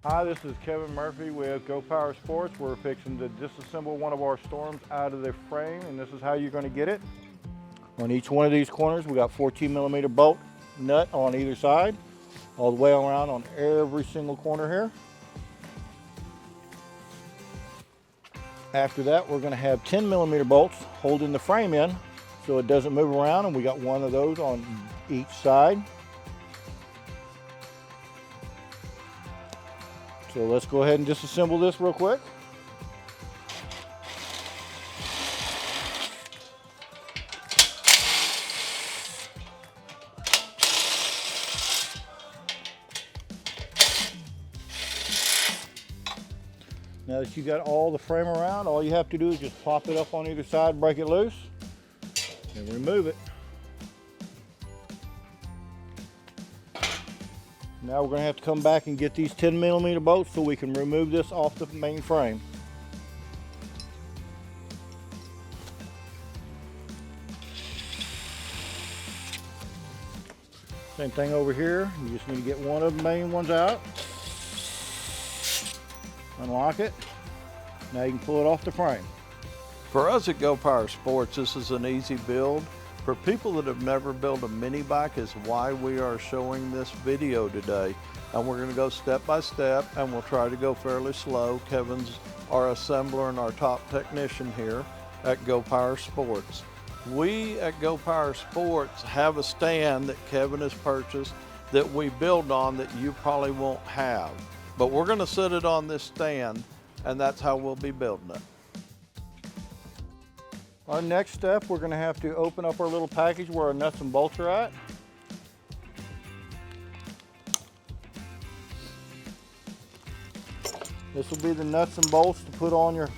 Hi, this is Kevin Murphy with GoPowerSports. We're fixing to disassemble one of our Storms out of the frame, and this is how you're going to get it. On each one of these corners, we got 14mm bolt nut on either side, all the way around on every single corner here. After that, we're going to have 10mm bolts holding the frame in so it doesn't move around, and we got one of those on each side. So let's go ahead and disassemble this real quick. Now that you got all the frame around, all you have to do is just pop it up on either side, break it loose, and remove it. Now we're going to have to come back and get these 10mm bolts so we can remove this off the main frame. Same thing over here. You just need to get one of the main ones out. Unlock it. Now you can pull it off the frame. For us at GoPowerSports, this is an easy build. For people that have never built a mini bike is why we are showing this video today. And we're going to go step by step, and we'll try to go fairly slow. Kevin's our assembler and our top technician here at GoPowerSports. We at GoPowerSports have a stand that Kevin has purchased that we build on that you probably won't have. But we're going to set it on this stand, and that's how we'll be building it. Our next step, we're going to have to open up our little package where our nuts and bolts are at. This will be the nuts and bolts to put on your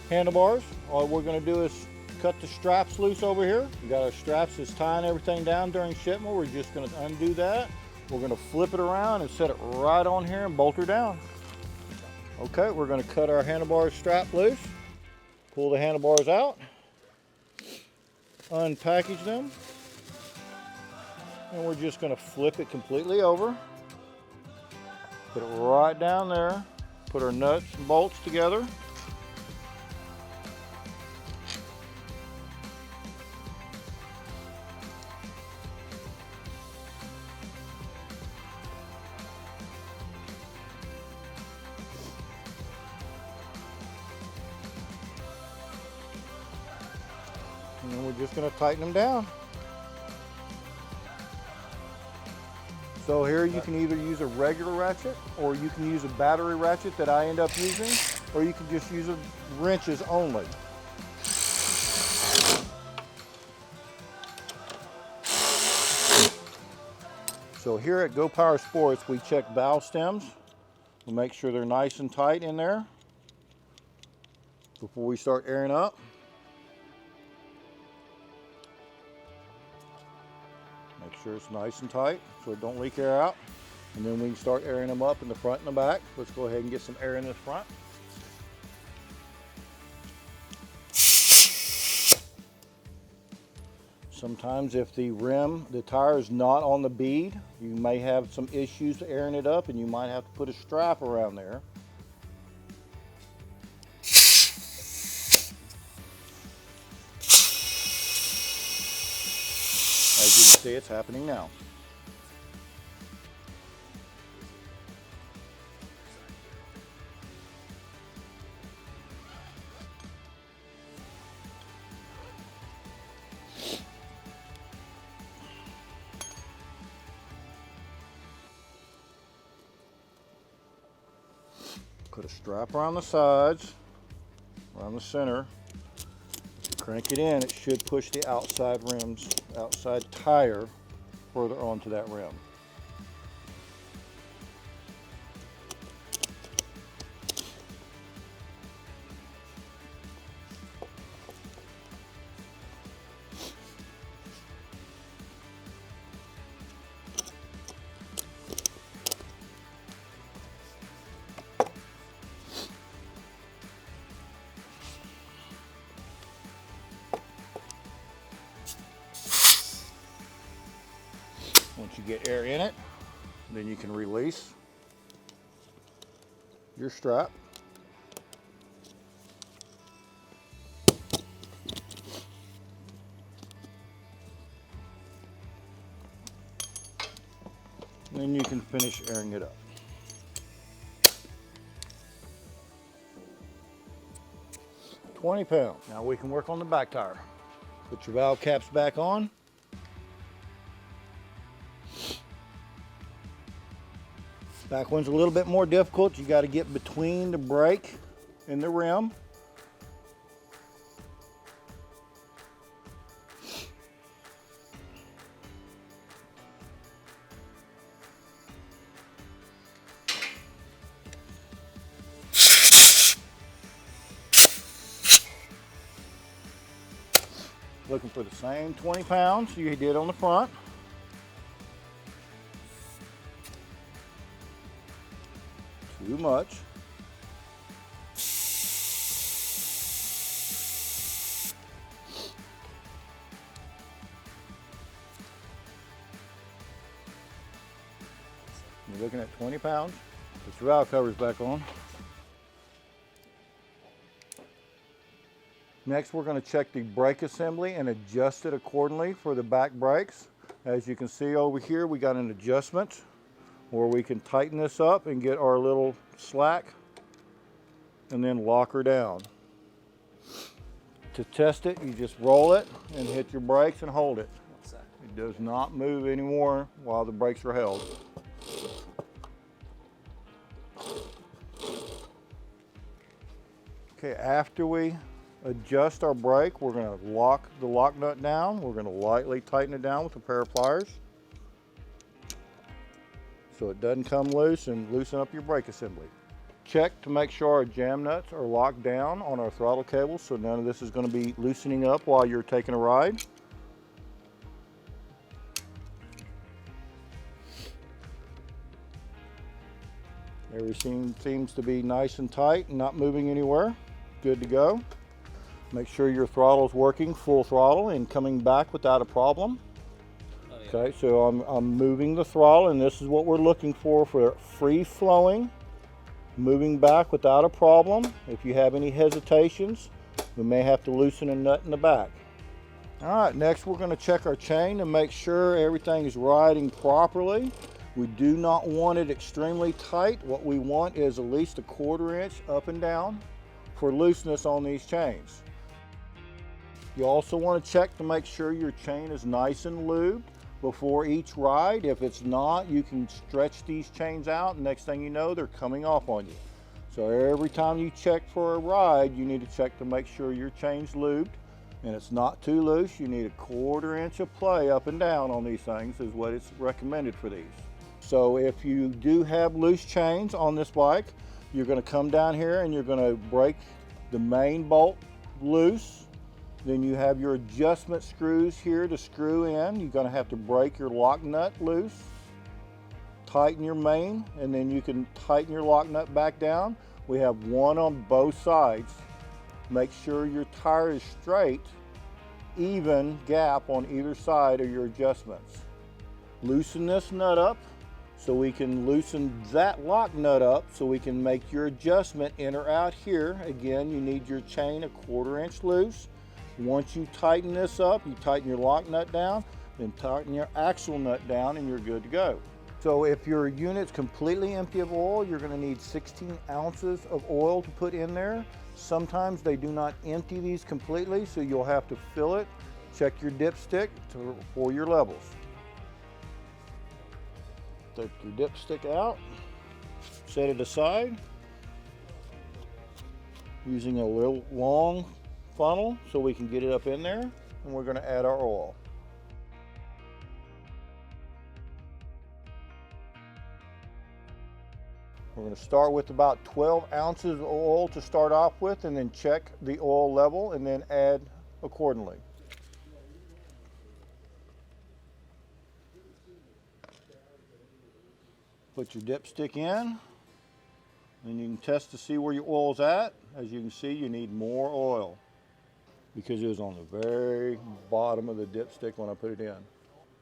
handlebars. All we're going to do is cut the straps loose over here. We got our straps that's tying everything down during shipment. We're just going to undo that. We're going to flip it around and set it right on here and bolt her down. Okay, we're going to cut our handlebars strap loose, pull the handlebars out, unpackage them, and we're just going to flip it completely over, put it right down there, put our nuts and bolts together. And then we're just going to tighten them down. So here you can either use a regular ratchet, or you can use a battery ratchet that I end up using, or you can just use wrenches only. So here at GoPowerSports, we check valve stems. We'll make sure they're nice and tight in there before we start airing up. Make sure it's nice and tight so it don't leak air out. And then we can start airing them up in the front and the back. Let's go ahead and get some air in this front. Sometimes if the tire is not on the bead, you may have some issues airing it up, and you might have to put a strap around there. As you can see, it's happening now. Put a strap around the sides, around the center. Crank it in, it should push the outside tire further onto that rim. Once you get air in it, then you can release. your strap. Then you can finish airing it up. £20. Now we can work on the back tire. Put your valve caps back on. Back one's a little bit more difficult. You got to get between the brake and the rim. Looking for the same 20 pounds you did on the front. Too much. You're looking at 20 pounds. Put your valve covers back on. Next, we're going to check the brake assembly and adjust it accordingly for the back brakes. As you can see over here, we got an adjustment where we can tighten this up and get our little slack and then lock her down. To test it, you just roll it and hit your brakes and hold it. It does not move anymore while the brakes are held. Okay, after we adjust our brake, we're going to lock the lock nut down. We're going to lightly tighten it down with a pair of pliers so it doesn't come loose and loosen up your brake assembly. Check to make sure our jam nuts are locked down on our throttle cable so none of this is going to be loosening up while you're taking a ride. Everything seems to be nice and tight and not moving anywhere. Good to go. Make sure your throttle is working full throttle and coming back without a problem. Oh, yeah. Okay, so I'm moving the throttle, and this is what we're looking for free flowing, moving back without a problem. If you have any hesitations, we may have to loosen a nut in the back. All right, next we're going to check our chain to make sure everything is riding properly. We do not want it extremely tight. What we want is at least a 1/4 inch up and down for looseness on these chains. You also want to check to make sure your chain is nice and lubed before each ride. If it's not, you can stretch these chains out, and next thing you know, they're coming off on you. So every time you check for a ride, you need to check to make sure your chain's lubed and it's not too loose. You need a 1/4 inch of play up and down on these things is what it's recommended for these. So if you do have loose chains on this bike, you're going to come down here and you're going to break the main bolt loose. Then you have your adjustment screws here to screw in. You're going to have to break your lock nut loose, tighten your main, and then you can tighten your lock nut back down. We have one on both sides. Make sure your tire is straight, even gap on either side of your adjustments. Loosen this nut up so we can loosen that lock nut up so we can make your adjustment in or out here. Again, you need your chain a 1/4 inch loose. Once you tighten this up, you tighten your lock nut down, then tighten your axle nut down, and you're good to go. So if your unit's completely empty of oil, you're going to need 16 ounces of oil to put in there. Sometimes they do not empty these completely, so you'll have to fill it. Check your dipstick for your levels. Take your dipstick out, set it aside, using a little long funnel so we can get it up in there, and we're going to add our oil. We're going to start with about 12 ounces of oil to start off with, and then check the oil level and then add accordingly. Put your dipstick in, and you can test to see where your oil's at. As you can see, you need more oil because it was on the very bottom of the dipstick when I put it in.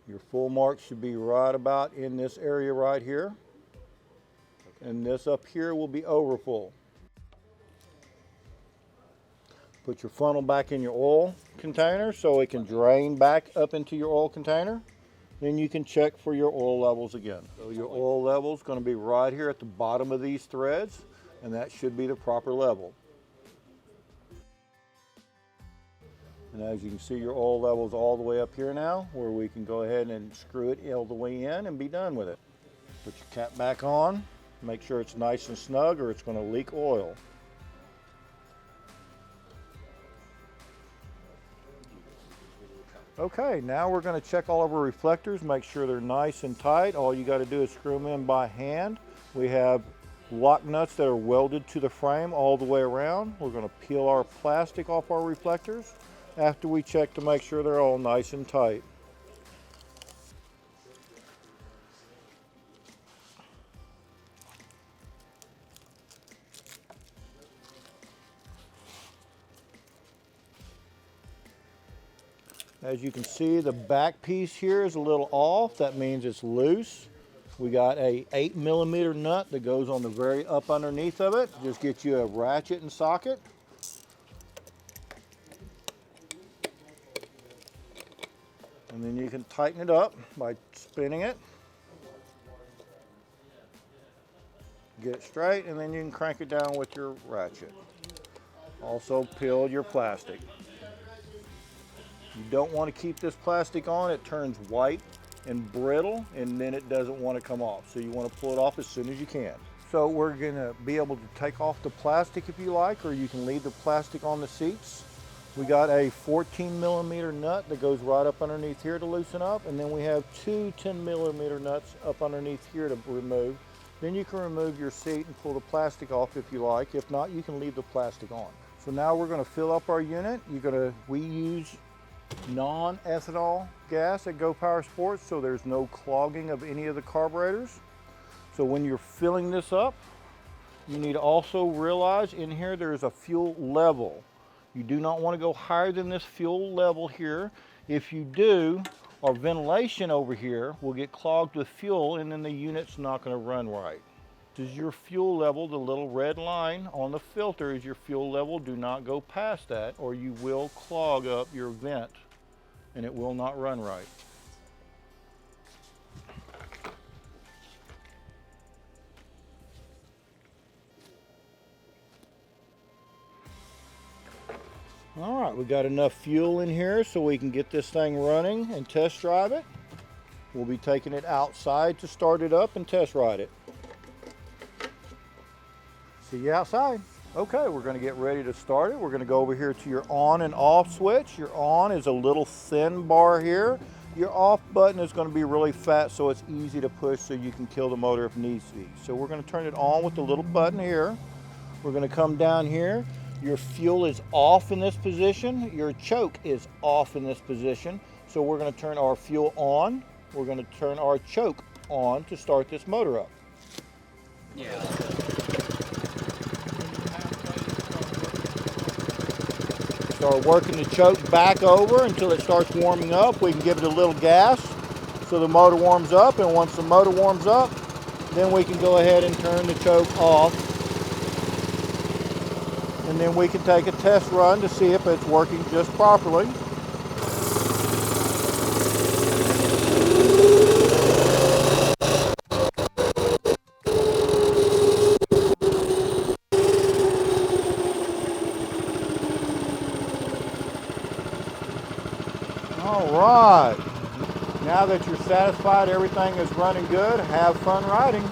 Your full mark should be right about in this area right here. and this up here will be overfull. Put your funnel back in your oil container so it can drain back up into your oil container. Then you can check for your oil levels again. So your oil level is going to be right here at the bottom of these threads, and that should be the proper level. And as you can see, your oil level is all the way up here now, where we can go ahead and screw it all the way in and be done with it. Put your cap back on, make sure it's nice and snug or it's going to leak oil. Okay, now we're going to check all of our reflectors, make sure they're nice and tight. All you got to do is screw them in by hand. We have lock nuts that are welded to the frame all the way around. We're going to peel our plastic off our reflectors after we check to make sure they're all nice and tight. As you can see, the back piece here is a little off. That means it's loose. We got a 8mm nut that goes on the very up underneath of it. Just get you a ratchet and socket. And then you can tighten it up by spinning it. Get it straight, and then you can crank it down with your ratchet. Also peel your plastic. You don't want to keep this plastic on. It turns white and brittle, and then it doesn't want to come off. So you want to pull it off as soon as you can. So we're going to be able to take off the plastic if you like, or you can leave the plastic on the seats. We got a 14mm nut that goes right up underneath here to loosen up, and then we have two 10mm nuts up underneath here to remove. Then you can remove your seat and pull the plastic off if you like. If not, you can leave the plastic on. So now we're going to fill up our unit. We use non-ethanol gas at GoPowerSports, so there's no clogging of any of the carburetors. So when you're filling this up, you need to also realize in here there's a fuel level. You do not want to go higher than this fuel level here. If you do, our ventilation over here will get clogged with fuel, and then the unit's not going to run right. This is your fuel level. The little red line on the filter is your fuel level. Do not go past that, or you will clog up your vent and it will not run right. All right, we got enough fuel in here so we can get this thing running and test drive it. We'll be taking it outside to start it up and test ride it. See you outside. Okay, we're going to get ready to start it. We're going to go over here to your on and off switch. Your on is a little thin bar here. Your off button is going to be really fat, so it's easy to push so you can kill the motor if needs be. So we're going to turn it on with the little button here. We're going to come down here. Your fuel is off in this position. Your choke is off in this position. So we're going to turn our fuel on. We're going to turn our choke on to start this motor up. Yeah. Start working the choke back over until it starts warming up. We can give it a little gas so the motor warms up, and once the motor warms up, then we can go ahead and turn the choke off. And then we can take a test run to see if it's working just properly. All right. Now that you're satisfied everything is running good, have fun riding.